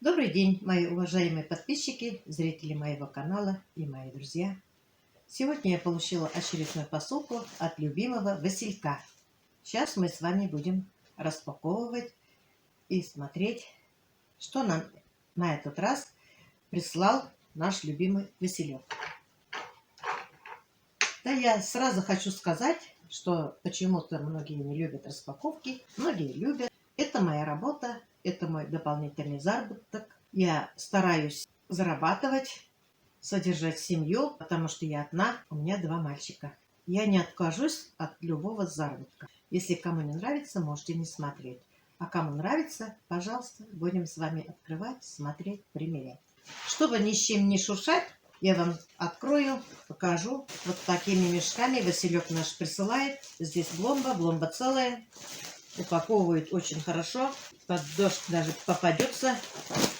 Добрый день, мои уважаемые подписчики, зрители моего канала и мои друзья. Сегодня я получила очередную посылку от любимого Василька. Сейчас мы с вами будем распаковывать и смотреть, что нам на этот раз прислал наш любимый Василек. Да, я сразу хочу сказать, что почему-то многие не любят распаковки, многие любят. Это моя работа, это мой дополнительный заработок. Я стараюсь зарабатывать, содержать семью, потому что я одна, у меня 2 мальчика. Я не откажусь от любого заработка. Если кому не нравится, можете не смотреть. А кому нравится, пожалуйста, будем с вами открывать, смотреть, примерять. Чтобы ни с чем не шуршать, я вам открою, покажу. Вот такими мешками Василек наш присылает. Здесь бломба целая. Упаковывает очень хорошо. Под дождь даже попадется,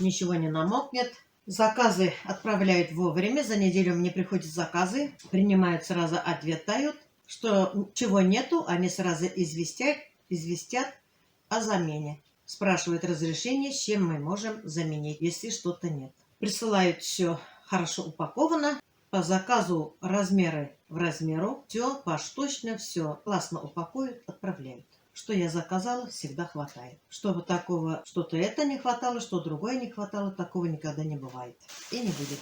ничего не намокнет. Заказы отправляют вовремя. За неделю мне приходят заказы. Принимают сразу, ответают. Что чего нету, они сразу известят о замене. Спрашивают разрешение, с чем мы можем заменить, если что-то нет. Присылают все хорошо упаковано. По заказу размеры в размеру. Все поштучно, все классно упакуют, отправляют. Что я заказала, всегда хватает. Чтобы такого, что-то это не хватало, что другое не хватало, такого никогда не бывает. И не будет.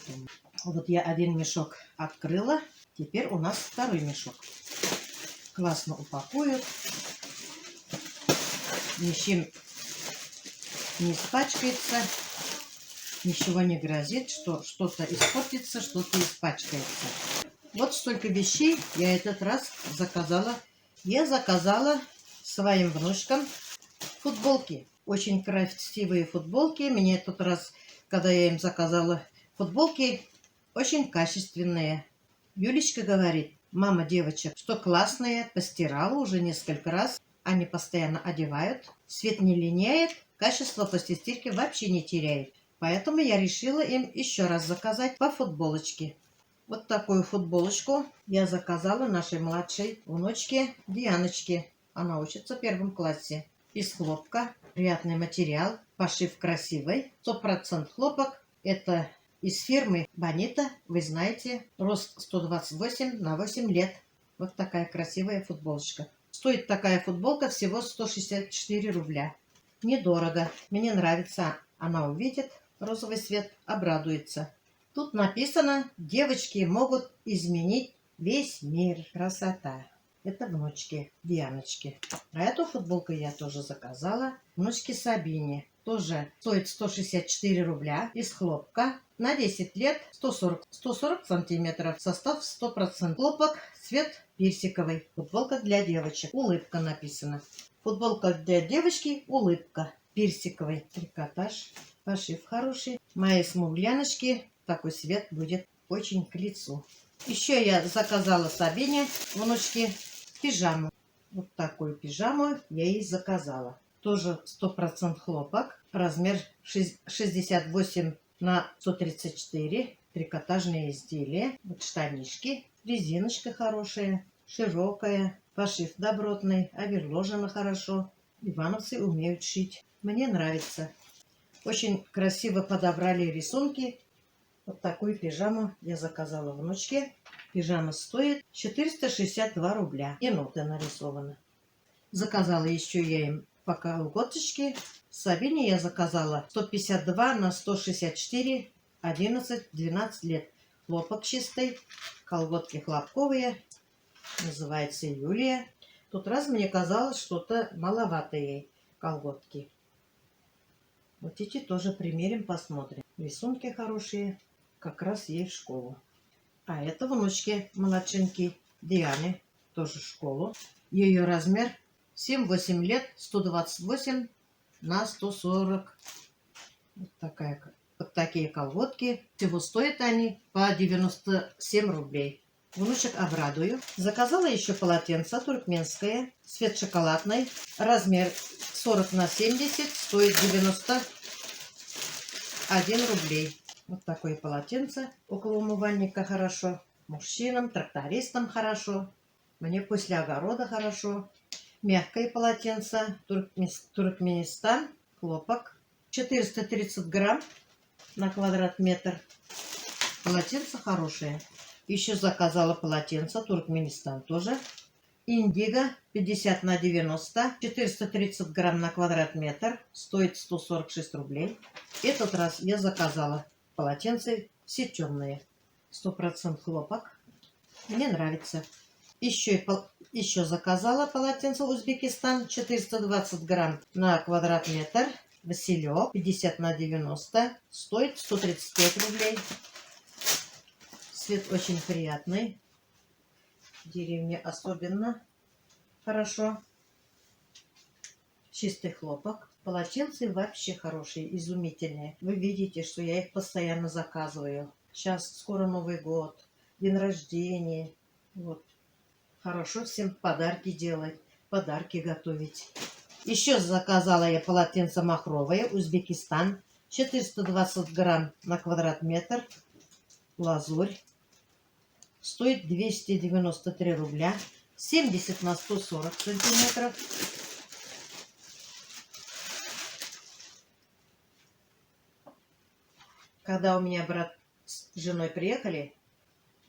Вот я один мешок открыла. Теперь у нас второй мешок. Классно упакуют. Ничем не испачкается. Ничего не грозит, что что-то испортится, что-то испачкается. Вот столько вещей я этот раз заказала. Я заказала своим внучкам футболки. Очень красивые футболки. Мне тот раз, когда я им заказала футболки, очень качественные. Юлечка говорит: мама девочек, что классные, постирала уже несколько раз. Они постоянно одевают. Цвет не линяет, качество после стирки вообще не теряет. Поэтому я решила им еще раз заказать по футболочке. Вот такую футболочку я заказала нашей младшей внучке Дианочке. Она учится в 1 классе. Из хлопка. Приятный материал. Пошив красивый. 100% хлопок. Это из фирмы Бонита. Вы знаете. Рост 128 на 8 лет. Вот такая красивая футболочка. Стоит такая футболка всего 164 рубля. Недорого. Мне нравится. Она увидит розовый цвет, обрадуется. Тут написано: девочки могут изменить весь мир. Красота. Это внучки Дианочки. А эту футболку я тоже заказала внучке Сабине. Тоже стоит 164 рубля. Из хлопка. На 10 лет 140 сантиметров. Состав 100% хлопок. Цвет персиковый. Футболка для девочек. Улыбка написано. Футболка для девочки. Улыбка. Персиковый. Трикотаж. Пошив хороший. Мои смугляночки. Такой цвет будет очень к лицу. Еще я заказала Сабине, внучке, пижаму. Вот такую пижаму я ей заказала. Тоже 100% хлопок. Размер 68 на 134. Трикотажные изделия. Вот штанишки. Резиночка хорошая, широкая. Пошив добротный. Оверложено хорошо. Ивановцы умеют шить. Мне нравится. Очень красиво подобрали рисунки. Вот такую пижаму я заказала внучке. Пижама стоит 462 рубля. И ноты нарисованы. Заказала еще я им по колготочке. Сабине я заказала 152 на 164, 11-12 лет. Хлопок чистый. Колготки хлопковые. Называется Юлия. Тут раз мне казалось, что-то маловато ей колготки. Вот эти тоже примерим, посмотрим. Рисунки хорошие, как раз ей в школу. А это внучке младшенький Диане, тоже в школу. Ее размер 7-8 лет, 128 на 140. Вот такие колготки. Всего стоят они по 97 рублей. Внучек обрадую. Заказала еще полотенце туркменское. Цвет шоколадный. Размер 40 на 70. Стоит 91 рублей. Вот такое полотенце. Около умывальника хорошо. Мужчинам, трактористам хорошо. Мне после огорода хорошо. Мягкое полотенце. Туркменистан. Хлопок. 430 грамм на квадрат метр. Полотенца хорошие. Еще заказала полотенце, Туркменистан тоже. Индиго 50 на 90, 430 грамм на квадрат метр, стоит 146 рублей. Этот раз я заказала полотенце, все темные, 100% хлопок. Мне нравится. Еще заказала полотенце Узбекистан, 420 грамм на квадрат метр. Василек 50 на 90, стоит 135 рублей. Цвет очень приятный. В деревне особенно хорошо. Чистый хлопок. Полотенцы вообще хорошие, изумительные. Вы видите, что я их постоянно заказываю. Сейчас скоро Новый год, день рождения. Вот. Хорошо всем подарки делать, подарки готовить. Еще заказала я полотенце махровое, Узбекистан. 420 грамм на квадрат метр. Лазурь. Стоит 293 рубля. 70 на 140 сантиметров. Когда у меня брат с женой приехали,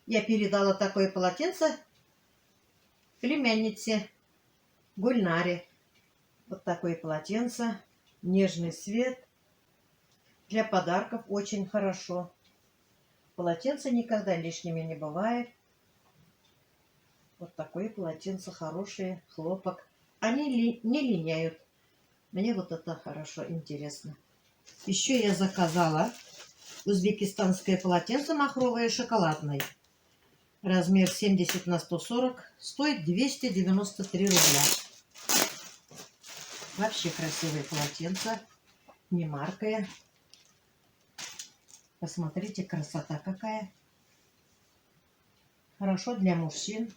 я передала такое полотенце племяннице Гульнаре. Вот такое полотенце. Нежный цвет. Для подарков очень хорошо. Полотенце никогда лишними не бывает. Вот такое полотенце хорошее, хлопок. Они не линяют. Мне вот это хорошо, интересно. Еще я заказала узбекистанское полотенце махровое шоколадное. Размер 70 на 140. Стоит 293 рубля. Вообще красивое полотенце. Не маркое. Посмотрите, красота какая. Хорошо для мужчин.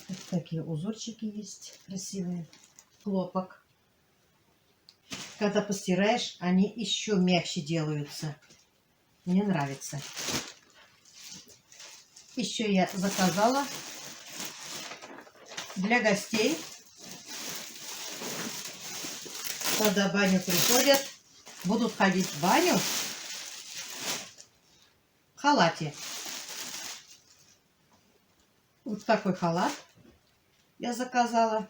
Вот такие узорчики есть красивые. Хлопок. Когда постираешь, они еще мягче делаются. Мне нравится. Еще я заказала для гостей. Когда в баню приходят, будут ходить в баню в халате. Вот такой халат я заказала.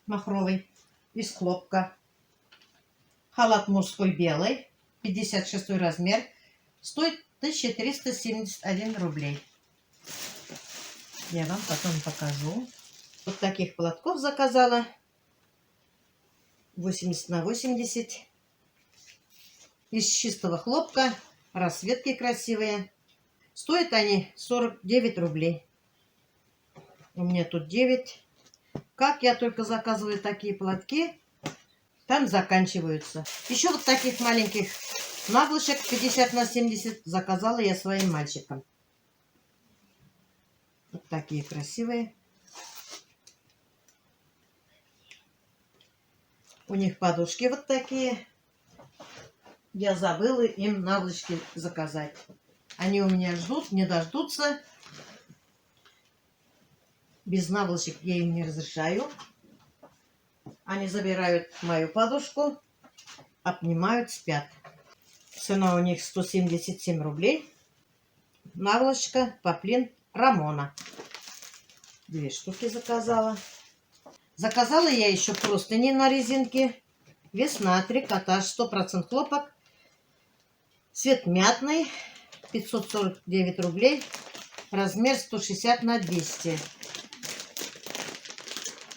Махровый, из хлопка. Халат мужской белый, 56 размер, стоит 1371 рублей. Я вам потом покажу. Вот таких платков заказала. 80 на 80. Из чистого хлопка. Расцветки красивые. Стоят они 49 рублей. У меня тут 9. Как я только заказываю такие платки, там заканчиваются. Еще вот таких маленьких наволочек 50 на 70 заказала я своим мальчикам. Вот такие красивые. У них подушки вот такие. Я забыла им наволочки заказать. Они у меня ждут, не дождутся. Без наволочек я им не разрешаю. Они забирают мою подушку, обнимают, спят. Цена у них 177 рублей. Наволочка Поплин Рамона. 2 штуки заказала. Заказала я еще простыни на резинке. Весна, трикотаж, 100% хлопок. Цвет мятный, 549 рублей. Размер 160 на 200.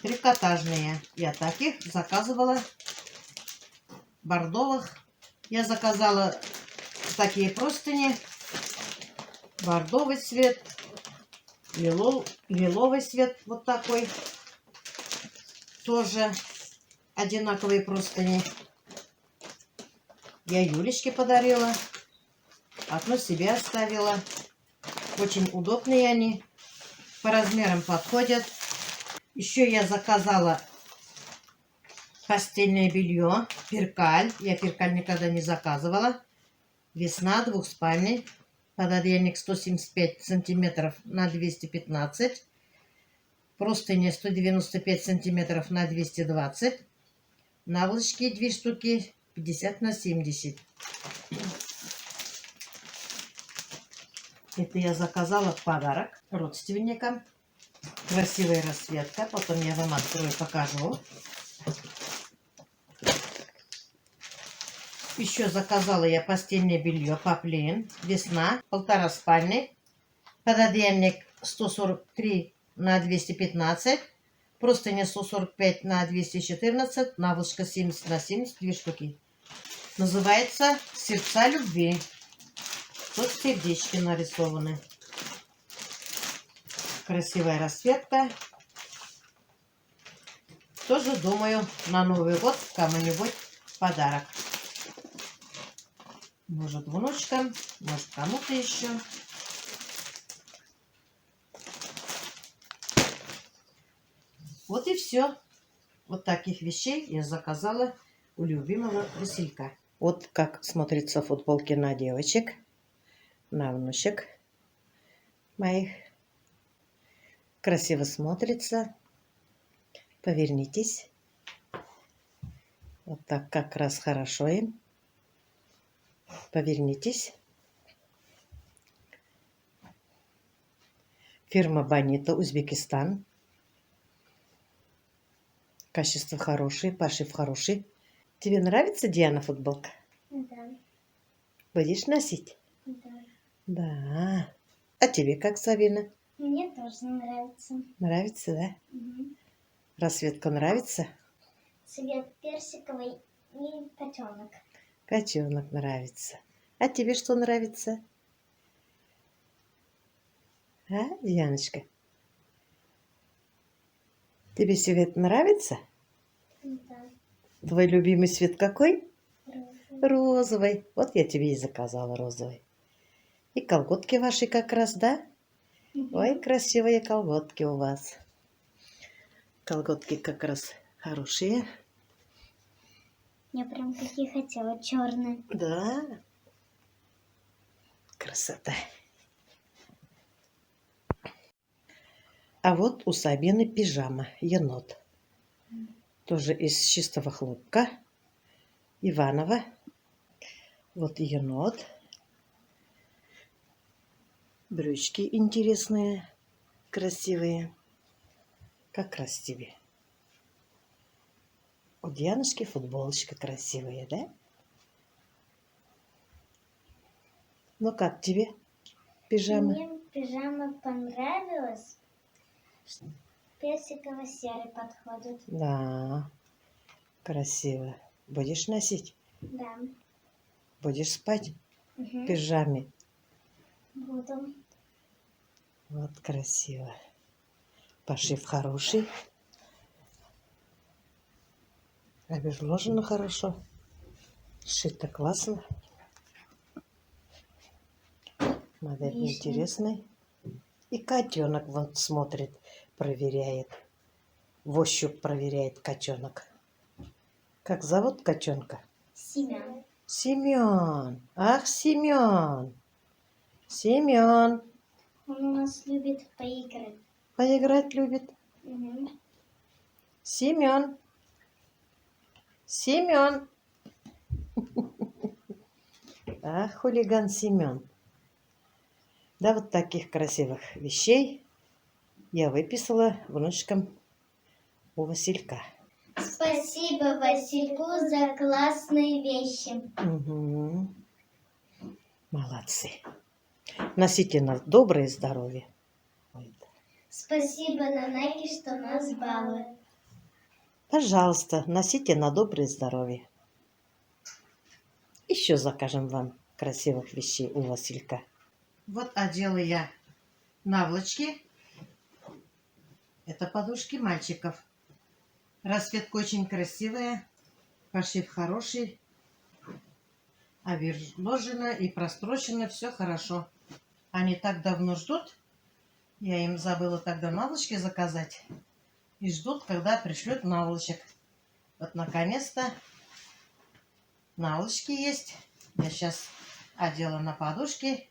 Трикотажные. Я таких заказывала. Бордовых. Я заказала такие простыни. Бордовый цвет. Лиловый цвет. Вот такой. Тоже одинаковые простыни. Я Юлечке подарила. Одну себе оставила. Очень удобные они. По размерам подходят. Еще я заказала постельное белье. Перкаль. Я перкаль никогда не заказывала. Весна, двухспальный. Пододеяльник 175 сантиметров на 215. Простыни 195 сантиметров на 220. Наволочки 2 штуки 50 на 70. Это я заказала в подарок родственникам. Красивая расцветка. Потом я вам открою, покажу. Еще заказала я постельное белье Поплин. Весна. 1,5 спальни. Пододеяльник 143 на 215. Простыня 145 на 214. Наволочка 70 на 70. 2 штуки. Называется «Сердца любви». Тут сердечки нарисованы. Красивая расцветка. Тоже, думаю, на Новый год кому-нибудь подарок. Может, внучкам, может, кому-то еще. Вот и все. Вот таких вещей я заказала у любимого Василька. Вот как смотрятся футболки на девочек, на внучек моих. Красиво смотрится. Повернитесь. Вот так как раз хорошо им. Повернитесь. Фирма Бонита, Узбекистан. Качество хорошее, пошив хороший. Тебе нравится, Диана, футболка? Да. Будешь носить? Да. Да. А тебе как, Сабина? Мне тоже нравится. Нравится, да? Угу. Расцветка нравится? Цвет персиковый и котенок. Котенок нравится. А тебе что нравится? А, Дианочка? Тебе цвет нравится? Да. Твой любимый цвет какой? Розовый. Розовый. Вот я тебе и заказала розовый. И колготки ваши как раз, да? Угу. Ой, красивые колготки у вас. Колготки как раз хорошие. Я прям какие хотела, черные. Да. Красота. А вот у Сабины пижама, енот. Тоже из чистого хлопка. Иваново. Вот енот. Брючки интересные, красивые. Как раз тебе. У Дианочки футболочка красивая, да? Ну как тебе пижама? Мне пижама понравилась. Персиково-серый подходит. Да, красиво. Будешь носить? Да. Будешь спать в Угу. пижаме? Буду. Вот красиво. Пошив хороший. Обезложено хорошо. Сшито классно. Модель Вишня. интересная. И котенок вот смотрит, проверяет. В ощупь проверяет котенок. Как зовут котенка? Семен. Семен. Ах, Семен. Семен. Он у нас любит поиграть. Поиграть любит. Угу. Семен. Семен. Ах, хулиган Семен. Да, вот таких красивых вещей я выписала внучкам у Василька. Спасибо Васильку за классные вещи. Угу. Молодцы. Носите на доброе здоровье. Ой, да. Спасибо Нанаки, что нас балует. Пожалуйста, носите на доброе здоровье. Еще закажем вам красивых вещей у Василька. Вот одела я наволочки. Это подушки мальчиков. Расцветка очень красивая. Пошив хороший. Обложено и прострочено. Все хорошо. Они так давно ждут. Я им забыла тогда наволочки заказать. И ждут, когда пришлют наволочек. Вот наконец-то наволочки есть. Я сейчас одела на подушки.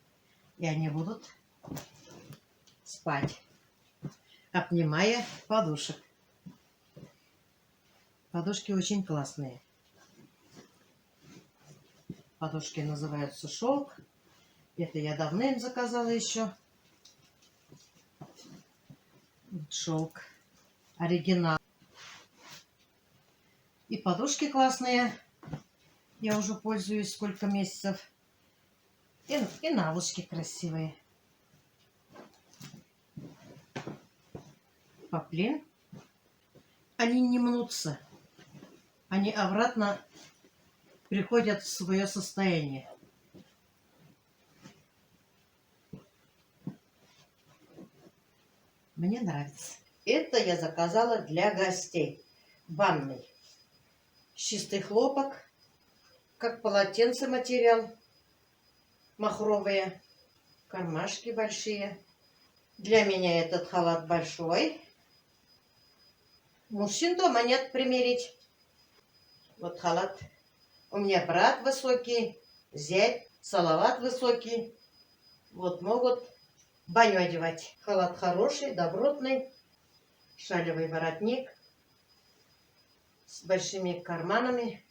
И они будут спать. обнимая подушек. Подушки очень классные. Подушки называются шелк. Это я давно им заказала еще. Шелк. Оригинал. И подушки классные. Я уже пользуюсь сколько месяцев. И наволочки красивые. Поплин. Они не мнутся. Они обратно приходят в свое состояние. Мне нравится. Это я заказала для гостей. Ванной. Чистый хлопок. Как полотенце материал. Махровые. Кармашки большие. Для меня этот халат большой. Мужчин дома нет примерить. Вот халат. У меня брат высокий, зять, салават высокий. Вот могут баню одевать. Халат хороший, добротный. Шалевый воротник. С большими карманами.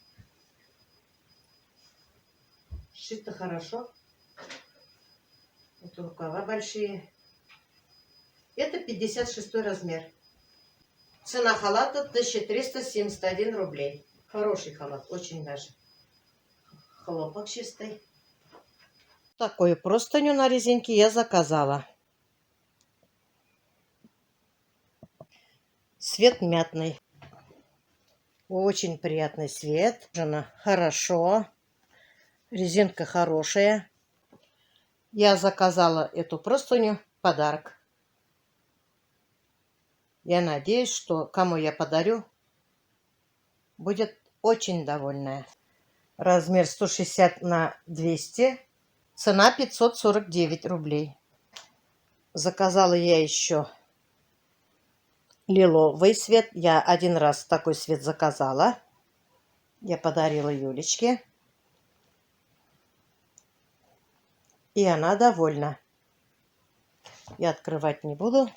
Сшито хорошо. Вот рукава большие. Это 56 размер. Цена халата 1371 рублей. Хороший халат, очень даже. Хлопок чистый. Такую простыню на резинке я заказала. Цвет мятный. Очень приятный цвет. Жена, хорошо. Резинка хорошая. Я заказала эту простыню в подарок. Я надеюсь, что кому я подарю, будет очень довольная. Размер 160 на 200. Цена 549 рублей. Заказала я еще лиловый цвет. Я один раз такой цвет заказала. Я подарила Юлечке. И она довольна. Я открывать не буду.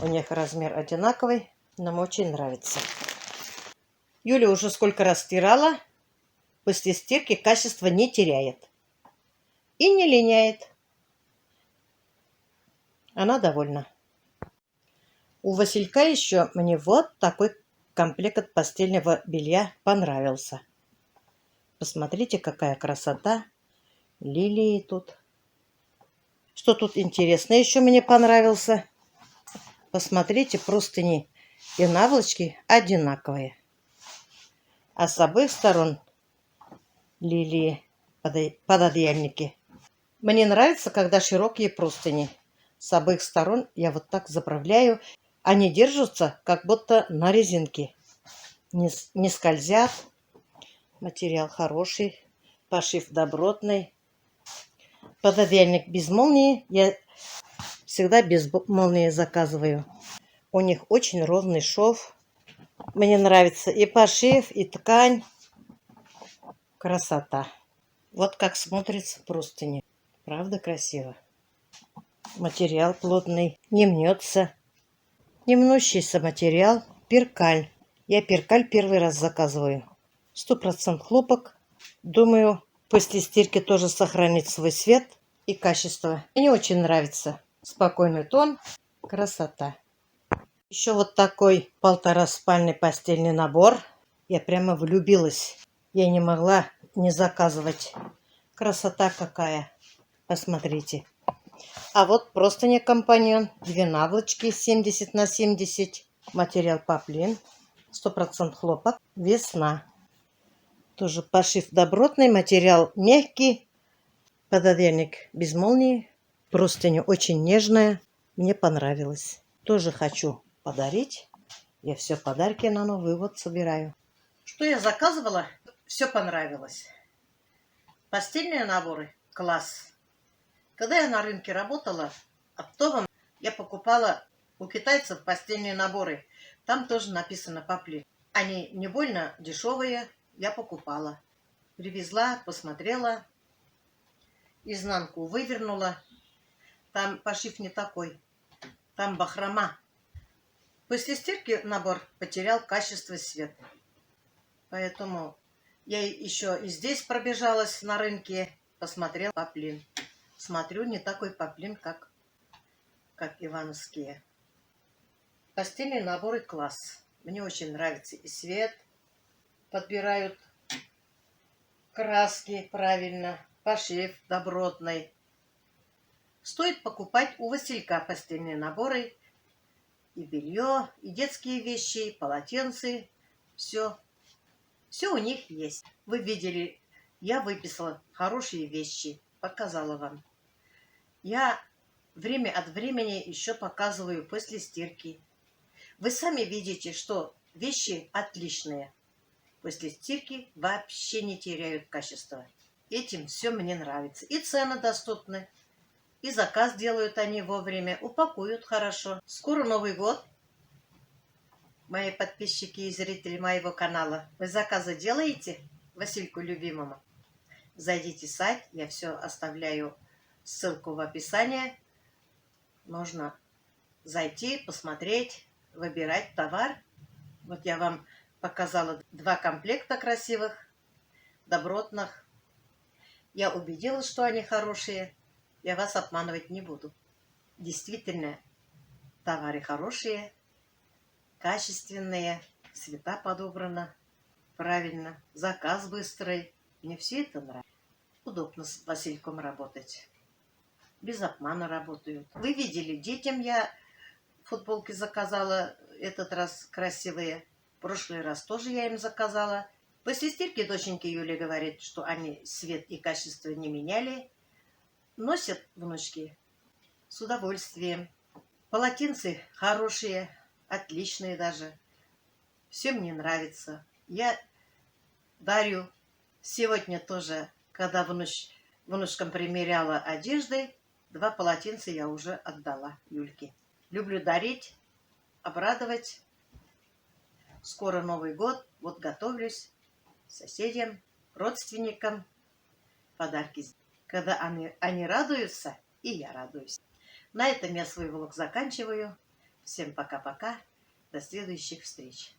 У них размер одинаковый. Нам очень нравится. Юля уже сколько раз стирала. После стирки качество не теряет. И не линяет. Она довольна. У Василька еще мне вот такой комплект от постельного белья понравился. Посмотрите, какая красота. Лилии тут. Что тут интересное еще мне понравился? Посмотрите, простыни и наволочки одинаковые. А с обоих сторон лилии пододеяльники. Мне нравится, когда широкие простыни. С обоих сторон я вот так заправляю. Они держатся, как будто на резинке. Не скользят. Материал хороший. Пошив добротный. Пододеяльник без молнии. Я всегда без молнии заказываю. У них очень ровный шов. Мне нравится и пошив, и ткань. Красота. Вот как смотрится простыни. Правда красиво? Материал плотный. Не мнется. Не мнущийся материал. Перкаль. Я перкаль первый раз заказываю. 100% хлопок. Думаю, после стирки тоже сохранит свой цвет и качество. Мне очень нравится. Спокойный тон. Красота. Еще вот такой 1,5-спальный постельный набор. Я прямо влюбилась. Я не могла не заказывать. Красота какая. Посмотрите. А вот простыня компаньон. 2 наволочки 70 на 70. Материал поплин. 100% хлопок. Весна. Тоже пошив добротный. Материал мягкий. Пододеяльник без молнии. Простыня очень нежная. Мне понравилось. Тоже хочу подарить. Я все подарки на Новый год собираю. Что я заказывала? Все понравилось. Постельные наборы. Класс. Когда я на рынке работала, оптовом я покупала у китайцев постельные наборы. Там тоже написано поплин. Они не больно дешевые. Я покупала. Привезла, посмотрела. Изнанку вывернула. Там пошив не такой. Там бахрома. После стирки набор потерял качество света. Поэтому я еще и здесь пробежалась на рынке, посмотрел поплин. Смотрю, не такой поплин, как ивановские. Постельные наборы класс. Мне очень нравится и свет. Подбирают краски правильно, пошив добротный. Стоит покупать у Василька постельные наборы. И белье, и детские вещи, и полотенцы. Все. Все у них есть. Вы видели, я выписала хорошие вещи. Показала вам. Я время от времени еще показываю после стирки. Вы сами видите, что вещи отличные. После стирки вообще не теряют качество. Этим все мне нравится. И цены доступны. И заказ делают они вовремя. Упакуют хорошо. Скоро Новый год. Мои подписчики и зрители моего канала. Вы заказы делаете Васильку любимому? Зайдите в сайт. Я все оставляю ссылку в описании. Можно зайти, посмотреть, выбирать товар. Вот я вам показала 2 комплекта красивых, добротных. Я убедилась, что они хорошие. Я вас обманывать не буду. Действительно, товары хорошие, качественные, цвета подобраны правильно, заказ быстрый. Мне все это нравится. Удобно с Васильком работать. Без обмана работают. Вы видели, детям я футболки заказала, этот раз красивые. В прошлый раз тоже я им заказала. После стирки доченьки Юля говорит, что они цвет и качество не меняли. Носят внучки с удовольствием. Полотенцы хорошие, отличные даже. Все мне нравится. Я дарю. Сегодня тоже, когда внучкам примеряла одежды, 2 полотенца я уже отдала Юльке. Люблю дарить, обрадовать. Скоро Новый год. Вот готовлюсь соседям, родственникам подарки. Когда они радуются, и я радуюсь. На этом я свой влог заканчиваю. Всем пока-пока. До следующих встреч.